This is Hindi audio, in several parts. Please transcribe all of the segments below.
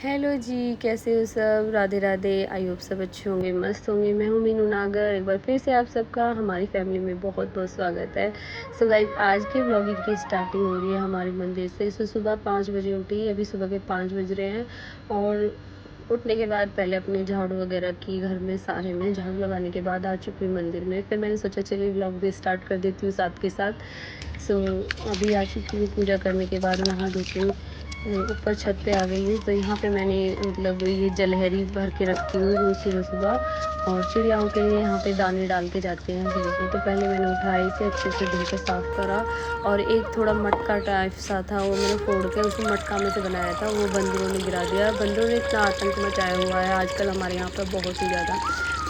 हेलो जी, कैसे हो सब? राधे राधे। आई होप सब अच्छे होंगे, मस्त होंगे। मैं हूँ मीनू नागर। एक बार फिर से आप सबका हमारी फैमिली में बहुत बहुत स्वागत है। सो गाइस, आज के व्लॉगिंग की स्टार्टिंग हो रही है हमारे मंदिर से। सुबह 5 बजे उठी, अभी सुबह के 5 बज रहे हैं। और उठने के बाद पहले अपने झाड़ू वगैरह की, घर में सारे में झाड़ू लगाने के बाद आ चुकी हूँ मंदिर में। फिर मैंने सोचा चलिए व्लॉग भी स्टार्ट कर देती हूँ साथ के साथ। सो अभी आ चुकी हूँ, पूजा करने के बाद नहा धो के ऊपर छत पे आ गई हूँ। तो यहाँ पे मैंने मतलब ये जलहरी भर के रखी हुई रोज़ सुबह सुबह, और चिड़ियाओं के लिए यहाँ पे दाने डाल के जाते हैं सुबह को। तो पहले मैंने उठाई से अच्छे से धो के साफ़ करा, और एक थोड़ा मटका टाइप सा था वो मैंने फोड़ के उसको मटका में से बनाया था, वो बंदरों ने गिरा दिया। बंदरों ने इतना आतंक मचाया हुआ है आजकल हमारे यहाँ पर बहुत ही ज़्यादा।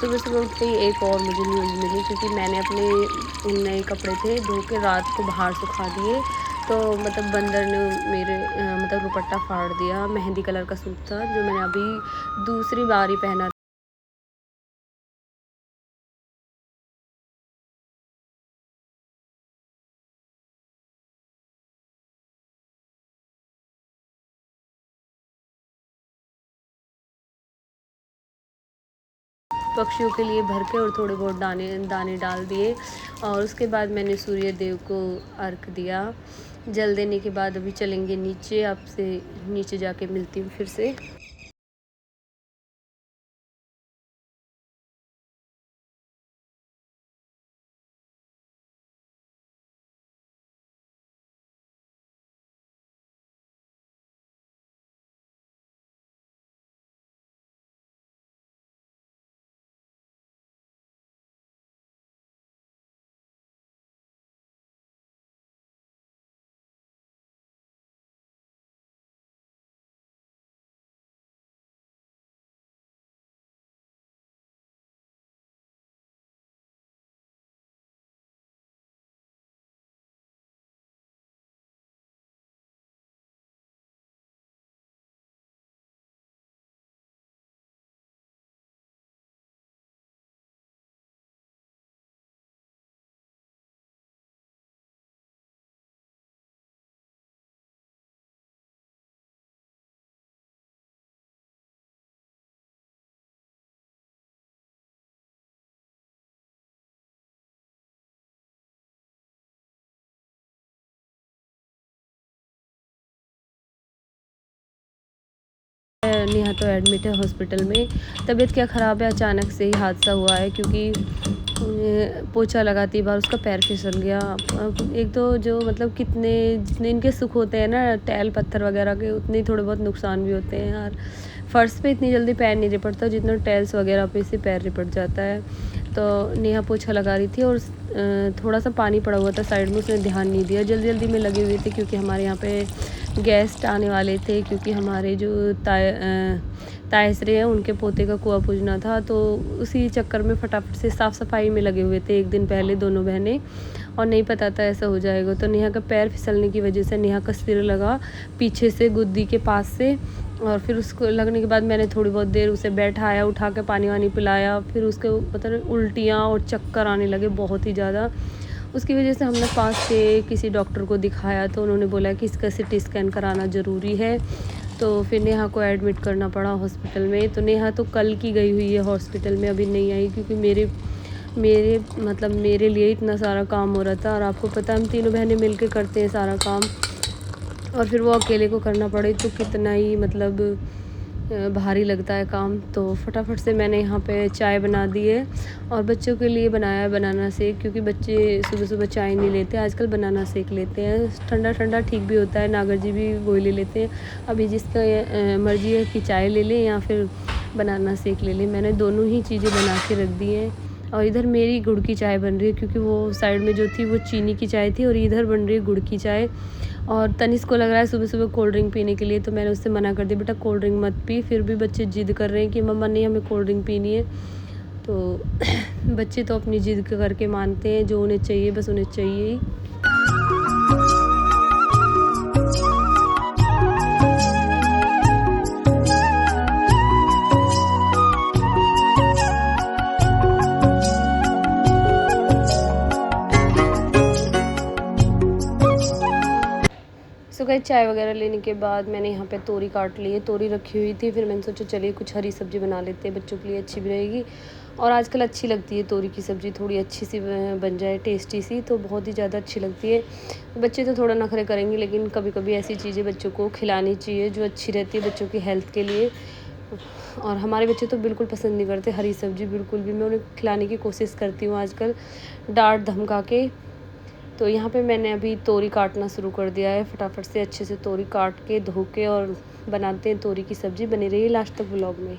सुबह सुबह उठते ही एक और मुझे न्यूज़ मिली, क्योंकि मैंने अपने नए कपड़े थे धो के रात को बाहर सुखा दिए। तो मतलब बंदर ने मेरे मतलब दुपट्टा फाड़ दिया। मेहंदी कलर का सूट था जो मैंने अभी दूसरी बार ही पहना। पक्षियों के लिए भर के और थोड़े बहुत दाने दाने डाल दिए। और उसके बाद मैंने सूर्य देव को अर्घ दिया। जल देने के बाद अभी चलेंगे नीचे, आपसे नीचे जाके मिलती हूँ फिर से। नेहा तो एडमिट है हॉस्पिटल में। तबीयत क्या ख़राब है, अचानक से ही हादसा हुआ है, क्योंकि पोछा लगाती बार उसका पैर फिसल गया। अब एक तो जो मतलब कितने जितने इनके सुख होते हैं ना टैल पत्थर वगैरह के, उतने ही थोड़े बहुत नुकसान भी होते हैं यार। फ़र्श पे इतनी जल्दी पैर नहीं रिपटता जितना टैल्स वगैरह पे से पैर रिपट जाता है। तो नेहा पोछा लगा रही थी और थोड़ा सा पानी पड़ा हुआ था साइड में, उसने ध्यान नहीं दिया। जल्दी जल्दी में लगे हुए थे क्योंकि हमारे यहाँ पे गेस्ट आने वाले थे, क्योंकि हमारे जो तायसरे हैं उनके पोते का कुआं पूजना था। तो उसी चक्कर में फटाफट से साफ़ सफाई में लगे हुए थे एक दिन पहले दोनों बहनें, और नहीं पता था ऐसा हो जाएगा। तो नेहा का पैर फिसलने की वजह से नेहा का सिर लगा पीछे से गुद्दी के पास से, और फिर उसको लगने के बाद मैंने थोड़ी बहुत देर उसे बैठाया, उठा के पानी वानी पिलाया। फिर उसके मतलब उल्टियाँ और चक्कर आने लगे बहुत ही ज़्यादा। उसकी वजह से हमने पास से किसी डॉक्टर को दिखाया, तो उन्होंने बोला कि इसका सिटी स्कैन कराना ज़रूरी है। तो फिर नेहा को एडमिट करना पड़ा हॉस्पिटल में। तो नेहा तो कल की गई हुई है हॉस्पिटल में, अभी नहीं आई, क्योंकि मेरे मेरे मतलब मेरे लिए इतना सारा काम हो रहा था। और आपको पता है हम तीनों बहनें मिलके करते हैं सारा काम, और फिर वो अकेले को करना पड़े तो कितना ही मतलब भारी लगता है काम। तो फटाफट से मैंने यहाँ पे चाय बना दी है, और बच्चों के लिए बनाया बनाना शेक, क्योंकि बच्चे सुबह सुबह चाय नहीं लेते आजकल, बनाना शेक लेते हैं। ठंडा ठंडा ठीक भी होता है, नागर जी भी वही ले लेते हैं। अभी जिसका मर्जी है कि चाय ले लें या फिर बनाना शेक ले लें। मैंने दोनों ही चीज़ें बना के रख दी हैं। और इधर मेरी गुड़ की चाय बन रही है, क्योंकि वो साइड में जो थी वो चीनी की चाय थी, और इधर बन रही है गुड़ की चाय। और तनिष्क को लग रहा है सुबह सुबह कोल्ड ड्रिंक पीने के लिए, तो मैंने उससे मना कर दिया, बेटा कोल्ड ड्रिंक मत पी। फिर भी बच्चे ज़िद कर रहे हैं कि मम्मा नहीं हमें कोल्ड ड्रिंक पीनी है। तो बच्चे तो अपनी ज़िद करके मानते हैं, जो उन्हें चाहिए बस उन्हें चाहिए ही। सो गाइस, चाय वगैरह लेने के बाद मैंने यहाँ पे तोरी काट ली है, तोरी रखी हुई थी। फिर मैंने सोचा चलिए कुछ हरी सब्ज़ी बना लेते हैं, बच्चों के लिए अच्छी भी रहेगी और आजकल अच्छी लगती है तोरी की सब्ज़ी, थोड़ी अच्छी सी बन जाए, टेस्टी सी, तो बहुत ही ज़्यादा अच्छी लगती है। बच्चे तो थोड़ा नखरे करेंगे, लेकिन कभी कभी ऐसी चीज़ें बच्चों को खिलानी चाहिए जो अच्छी रहती है बच्चों की हेल्थ के लिए। और हमारे बच्चे तो बिल्कुल पसंद नहीं करते हरी सब्ज़ी, बिल्कुल भी। मैं उन्हें खिलाने की कोशिश करती हूँ आजकल, डांट धमका के। तो यहाँ पे मैंने अभी तोरी काटना शुरू कर दिया है, फटाफट से अच्छे से तोरी काट के धो के और बनाते हैं तोरी की सब्ज़ी। बनी रही लास्ट तक व्लॉग में।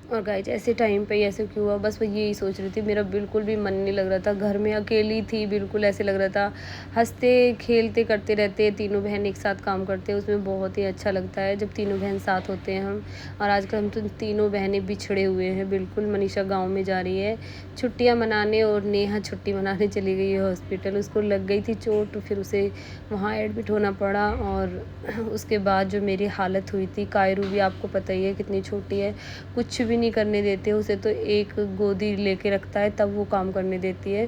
और गाइस ऐसे टाइम पे ऐसे क्यों हुआ, बस मैं यही सोच रही थी। मेरा बिल्कुल भी मन नहीं लग रहा था, घर में अकेली थी, बिल्कुल ऐसे लग रहा था हंसते खेलते करते रहते, तीनों बहन एक साथ काम करते हैं, उसमें बहुत ही अच्छा लगता है जब तीनों बहन साथ होते हैं हम। और आजकल हम तो तीनों बहनें बिछड़े हुए हैं बिल्कुल। मनीषा गाँव में जा रही है छुट्टियाँ मनाने और नेहा छुट्टी मनाने चली गई है हॉस्पिटल। उसको लग गई थी चोट, फिर उसे वहाँ एडमिट होना पड़ा। और उसके बाद जो मेरी हालत हुई थी, कायरू भी आपको पता ही है कितनी छोटी है, कुछ भी नहीं करने देते उसे, तो एक गोदी लेके रखता है तब वो काम करने देती है।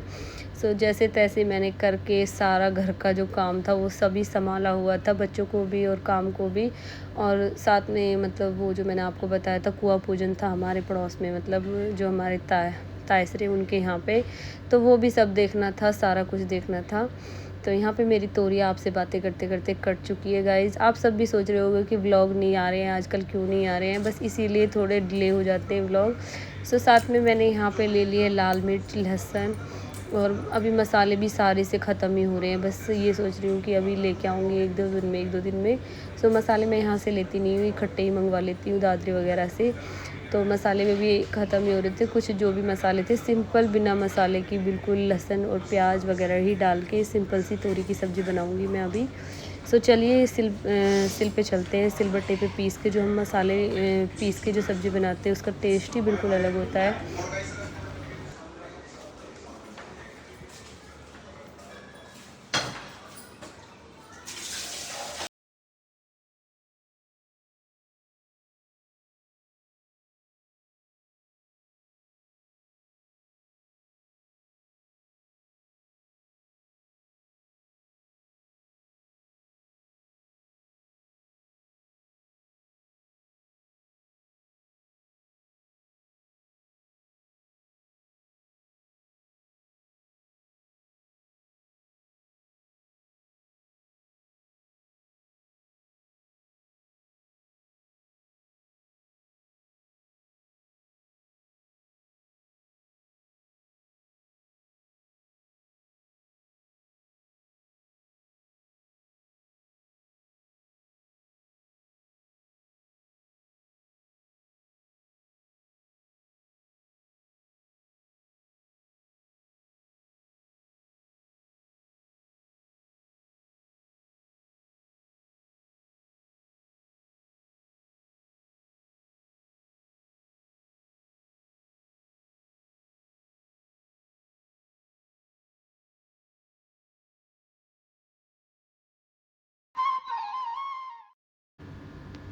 सो जैसे तैसे मैंने करके सारा घर का जो काम था वो सभी संभाला हुआ था, बच्चों को भी और काम को भी। और साथ में मतलब वो जो मैंने आपको बताया था कुआं पूजन था हमारे पड़ोस में, मतलब जो हमारे तायसरे उनके यहाँ पे, तो वो भी सब देखना था, सारा कुछ देखना था। तो यहाँ पे मेरी तोरी आपसे बातें करते करते कट चुकी है गाइज़। आप सब भी सोच रहे होंगे कि व्लॉग नहीं आ रहे हैं आजकल, क्यों नहीं आ रहे हैं, बस इसीलिए थोड़े डिले हो जाते हैं व्लॉग। सो साथ में मैंने यहाँ पे ले लिए लाल मिर्च, लहसुन, और अभी मसाले भी सारे से ख़त्म ही हो रहे हैं। बस ये सोच रही हूँ कि अभी लेके आऊँगी एक दो दिन में। सो मसाले मैं यहाँ से लेती नहीं हूँ, इकट्ठे ही मंगवा लेती हूँ दादरी वगैरह से। तो मसाले में भी ख़त्म ही हो रहे थे कुछ, जो भी मसाले थे सिंपल बिना मसाले की, बिल्कुल लहसुन और प्याज वगैरह ही डाल के सिंपल सी तोरी की सब्ज़ी बनाऊंगी मैं अभी। सो चलिए सिल पे चलते हैं, सिलबट्टे पे पीस के जो हम मसाले पीस के जो सब्ज़ी बनाते हैं उसका टेस्ट ही बिल्कुल अलग होता है।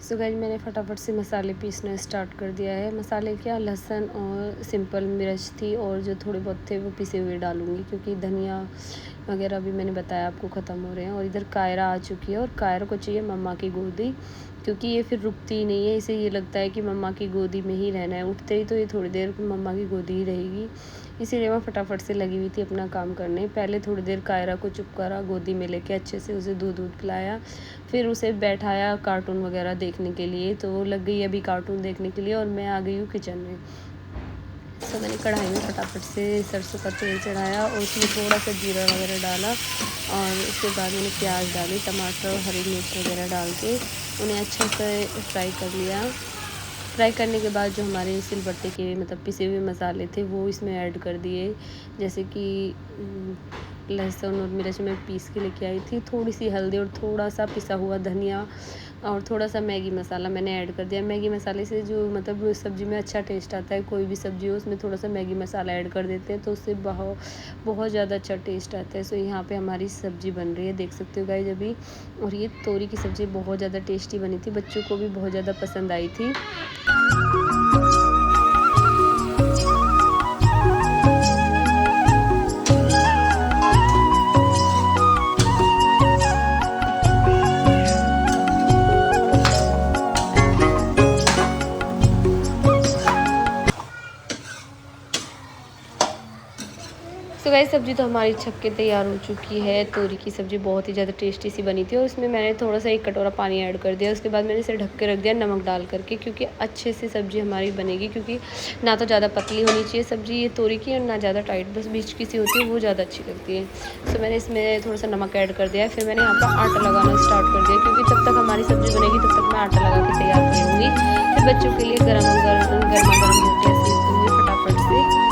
सो गाइस मैंने फटाफट से मसाले पीसना स्टार्ट कर दिया है। मसाले क्या, लहसुन और सिंपल मिर्च थी, और जो थोड़े बहुत थे वो पिसे हुए डालूँगी, क्योंकि धनिया वगैरह भी मैंने बताया आपको ख़त्म हो रहे हैं। और इधर कायरा आ चुकी है, और कायरा को चाहिए मम्मा की गोदी, क्योंकि ये फिर रुकती ही नहीं है, इसे ये लगता है कि मम्मा की गोदी में ही रहना है। उठते ही तो ये थोड़ी देर मम्मा की गोदी ही रहेगी, इसीलिए मैं फटाफट से लगी हुई थी अपना काम करने। पहले थोड़ी देर कायरा को चुप करा, गोदी में लेके अच्छे से उसे दूध पिलाया, फिर उसे बैठाया कार्टून वगैरह देखने के लिए। तो वो लग गई अभी कार्टून देखने के लिए, और मैं आ गई हूँ किचन में। तो मैंने कढ़ाई में फटाफट से सरसों का तेल चढ़ाया और उसमें थोड़ा सा जीरा वगैरह डाला, और उसके बाद मैंने प्याज डाली, टमाटर और हरी मिर्च वगैरह डाल के उन्हें अच्छे से फ्राई कर लिया। फ्राई करने के बाद जो हमारे सिलबट्टे के मतलब पिसे हुए मसाले थे वो इसमें ऐड कर दिए, जैसे कि लहसुन और मिर्च में पीस के लेके आई थी, थोड़ी सी हल्दी और थोड़ा सा पिसा हुआ धनिया और थोड़ा सा मैगी मसाला मैंने ऐड कर दिया। मैगी मसाले से जो मतलब सब्ज़ी में अच्छा टेस्ट आता है, कोई भी सब्ज़ी हो उसमें थोड़ा सा मैगी मसाला ऐड कर देते हैं तो उससे बहुत ज़्यादा अच्छा टेस्ट आता है। सो यहाँ पे हमारी सब्ज़ी बन रही है, देख सकते हो गाइस अभी। और ये तोरी की सब्ज़ी बहुत ज़्यादा टेस्टी बनी थी, बच्चों को भी बहुत ज़्यादा पसंद आई थी। गाइस सब्ज़ी तो हमारी छक के तैयार हो चुकी है। तोरी की सब्ज़ी बहुत ही ज़्यादा टेस्टी सी बनी थी और उसमें मैंने थोड़ा-सा 1 कटोरा पानी ऐड कर दिया। उसके बाद मैंने इसे ढक के रख दिया नमक डाल कर के, क्योंकि अच्छे से सब्ज़ी हमारी बनेगी, क्योंकि ना तो ज़्यादा पतली होनी चाहिए सब्ज़ी ये तोरी की और ना ज़्यादा टाइट, बस बीच की सी होती है, वो ज़्यादा अच्छी लगती है। तो मैंने इसमें थोड़ा-सा नमक ऐड कर दिया है। फिर मैंने यहाँ पर आटा लगाना स्टार्ट कर दिया, क्योंकि जब तक हमारी सब्ज़ी बनेगी तब तक मैं आटा लगा के तैयार कर लूँगी। फिर बच्चों के लिए गरमा-गरम रोटियाँ सेक दूँगी फटाफट से।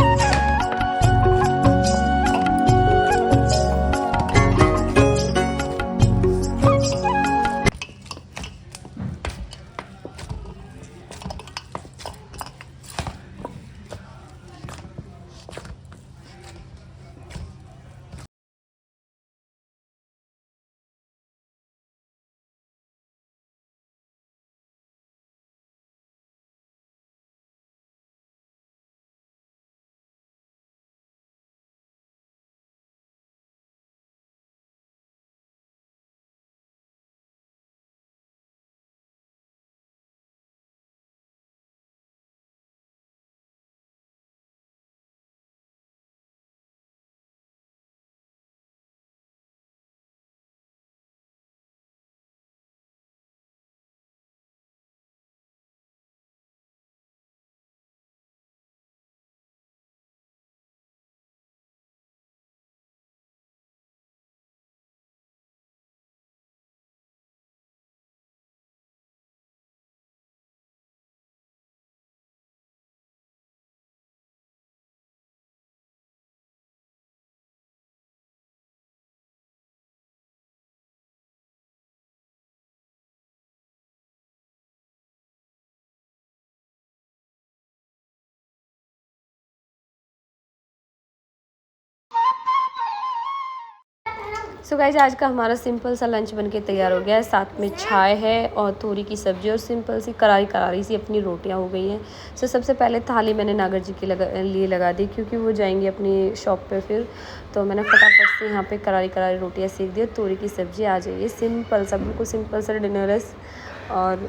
सो गाइस आज का हमारा सिंपल सा लंच बनके तैयार हो गया है। साथ में चाय है और तोरी की सब्ज़ी और सिंपल सी करारी करारी सी अपनी रोटियां हो गई हैं। सो सबसे पहले थाली मैंने नागर जी के लिए लगा दी, क्योंकि वो जाएंगे अपनी शॉप पे फिर। तो मैंने फटाफट से यहाँ पे करारी करारी रोटियां सेक दी। तोरी की सब्ज़ी आ जाइए, सिंपल सा, बिल्कुल सिंपल सा डिनर है। और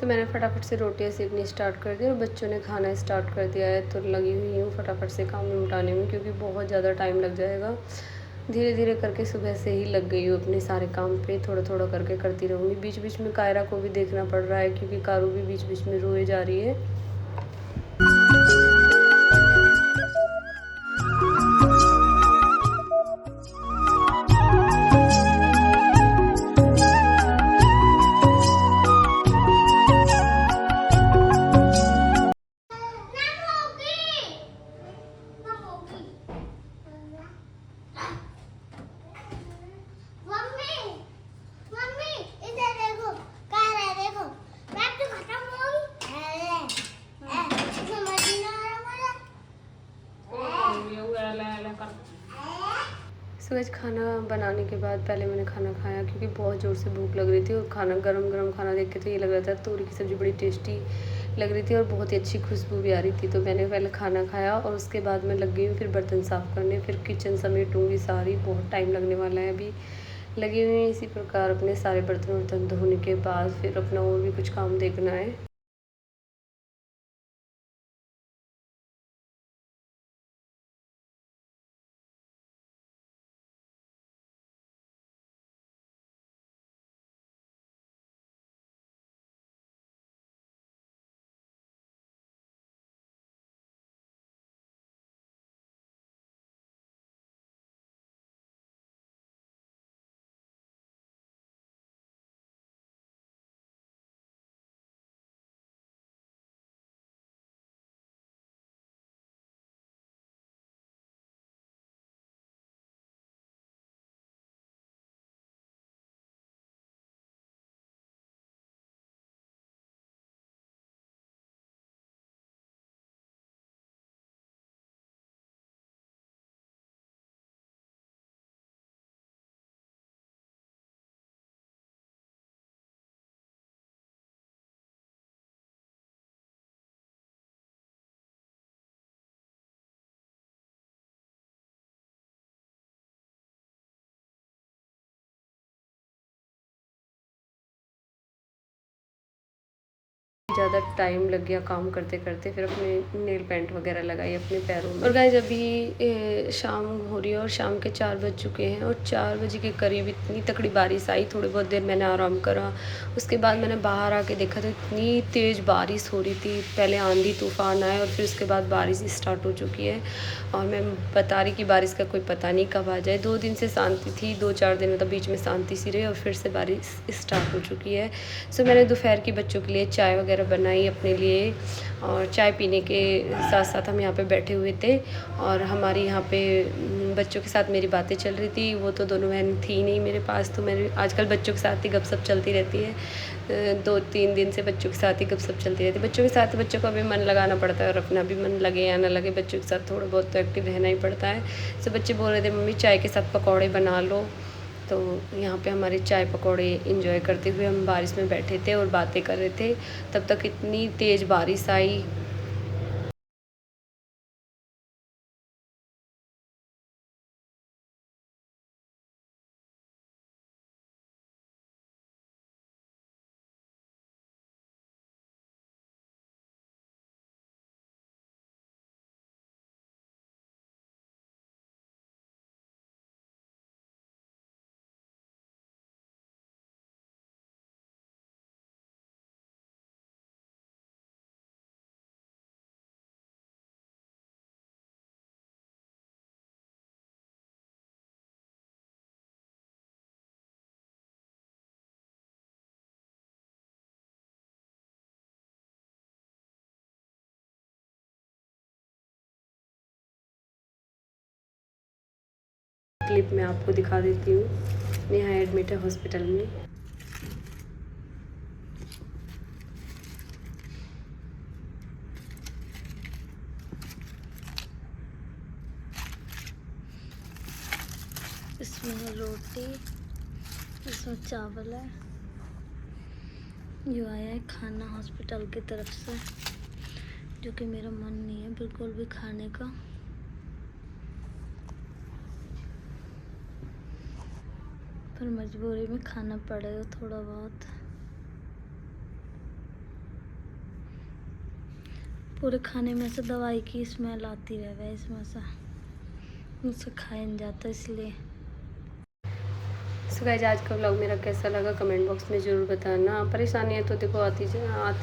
तो मैंने फटाफट से रोटियां सेकनी स्टार्ट कर दी और बच्चों ने खाना स्टार्ट कर दिया है। तो लगी हुई हूँ फटाफट से काम निपटाने में, क्योंकि बहुत ज़्यादा टाइम लग जाएगा। धीरे धीरे करके सुबह से ही लग गई हूँ अपने सारे काम पे, थोड़ा थोड़ा करके करती रहूँगी। बीच बीच में कायरा को भी देखना पड़ रहा है, क्योंकि कारू भी बीच बीच में रोए जा रही है। सुबह खाना बनाने के बाद पहले मैंने खाना खाया, क्योंकि बहुत ज़ोर से भूख लग रही थी। और खाना गरम गरम खाना देख के तो ये लग रहा था तोरी की सब्ज़ी बड़ी टेस्टी लग रही थी और बहुत ही अच्छी खुशबू भी आ रही थी। तो मैंने पहले खाना खाया और उसके बाद मैं लग गई हूँ फिर बर्तन साफ़ करने, फिर किचन समेटूँगी सारी। बहुत टाइम लगने वाला है, अभी लगी हुई है इसी प्रकार अपने सारे बर्तन वर्तन धोने के बाद फिर अपना और भी कुछ काम देखना है। ज़्यादा टाइम लग गया काम करते करते, फिर अपने नेल पेंट वगैरह लगाई अपने पैरों में। और गाइस अभी शाम हो रही है और शाम के 4 बज चुके हैं और 4 बजे के करीब इतनी तकड़ी बारिश आई। थोड़ी बहुत देर मैंने आराम करा, उसके बाद मैंने बाहर आके देखा तो इतनी तेज़ बारिश हो रही थी। पहले आंधी तूफान आया और फिर उसके बाद बारिश स्टार्ट हो चुकी है। और मैं बता रही कि बारिश का कोई पता नहीं कब आ जाए। 2 दिन से शांति थी, 2-4 दिन मतलब बीच में शांति सी रही और फिर से बारिश स्टार्ट हो चुकी है। सो मैंने दोपहर की बच्चों के लिए चाय वगैरह बनाई अपने लिए, और चाय पीने के साथ साथ हम यहाँ पे बैठे हुए थे और हमारी यहाँ पे बच्चों के साथ मेरी बातें चल रही थी। वो तो दोनों बहन थी नहीं मेरे पास, तो मेरे आजकल बच्चों के साथ ही गपशप चलती रहती है। 2-3 दिन से बच्चों के साथ ही गपशप चलती रहती है। बच्चों के साथ बच्चों को भी मन लगाना पड़ता है और अपना भी मन लगे या ना लगे, बच्चों के साथ थोड़ा बहुत तो एक्टिव रहना ही पड़ता है। सो बच्चे बोल रहे थे मम्मी चाय के साथ पकौड़े बना लो, तो यहाँ पे हमारे चाय पकौड़े एंजॉय करते हुए हम बारिश में बैठे थे और बातें कर रहे थे। तब तक इतनी तेज़ बारिश आई। क्लिप मैं आपको दिखा देती हूँ। नेहा एडमिट है हॉस्पिटल में। इसमें रोटी, इसमें चावल है। जो आया है खाना हॉस्पिटल की तरफ से, जो कि मेरा मन नहीं है बिल्कुल भी खाने का। पर मजबूरी में खाना पड़ेगा थोड़ा बहुत। पूरे खाने में से दवाई की स्मेल आती रहे, इसमें से मुझसे खाया नहीं जाता इसलिए। सो गाइस आज का व्लॉग मेरा कैसा लगा कमेंट बॉक्स में ज़रूर बताना। परेशानियाँ तो देखो आती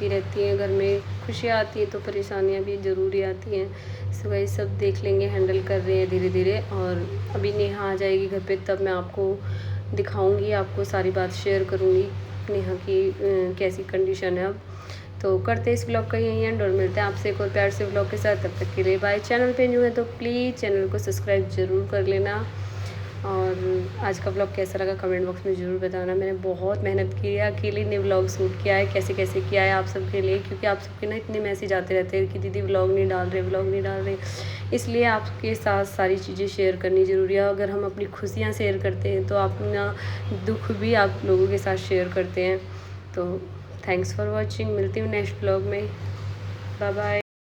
रहती हैं, घर में खुशियाँ आती हैं तो परेशानियाँ भी ज़रूरी आती हैं। सो गाइस सब देख लेंगे, हैंडल कर रहे हैं धीरे धीरे। और अभी नेहा आ जाएगी घर पे, तब मैं आपको दिखाऊंगी, आपको सारी बात शेयर करूँगी नेहा की कैसी कंडीशन है अब। तो करते इस व्लॉग का यही एंड और मिलते हैं आपसे एक और प्यार से व्लॉग के साथ। तब तक के लिए बाय। चैनल पे न्यू है तो प्लीज़ चैनल को सब्सक्राइब ज़रूर कर लेना। और आज का व्लॉग कैसा लगा कमेंट बॉक्स में ज़रूर बताना। मैंने बहुत मेहनत की है, अकेले ने व्लॉग शूट किया है, कैसे कैसे किया है आप सबके लिए, क्योंकि आप सबके ना इतने मैसेज आते रहते हैं कि दीदी व्लॉग नहीं डाल रहे। इसलिए आपके साथ सारी चीज़ें शेयर करनी ज़रूरी है। अगर हम अपनी खुशियाँ शेयर करते हैं तो अपना दुख भी आप लोगों के साथ शेयर करते हैं। तो थैंक्स फॉर वॉचिंग। मिलती हूँ नेक्स्ट व्लॉग में। Bye bye.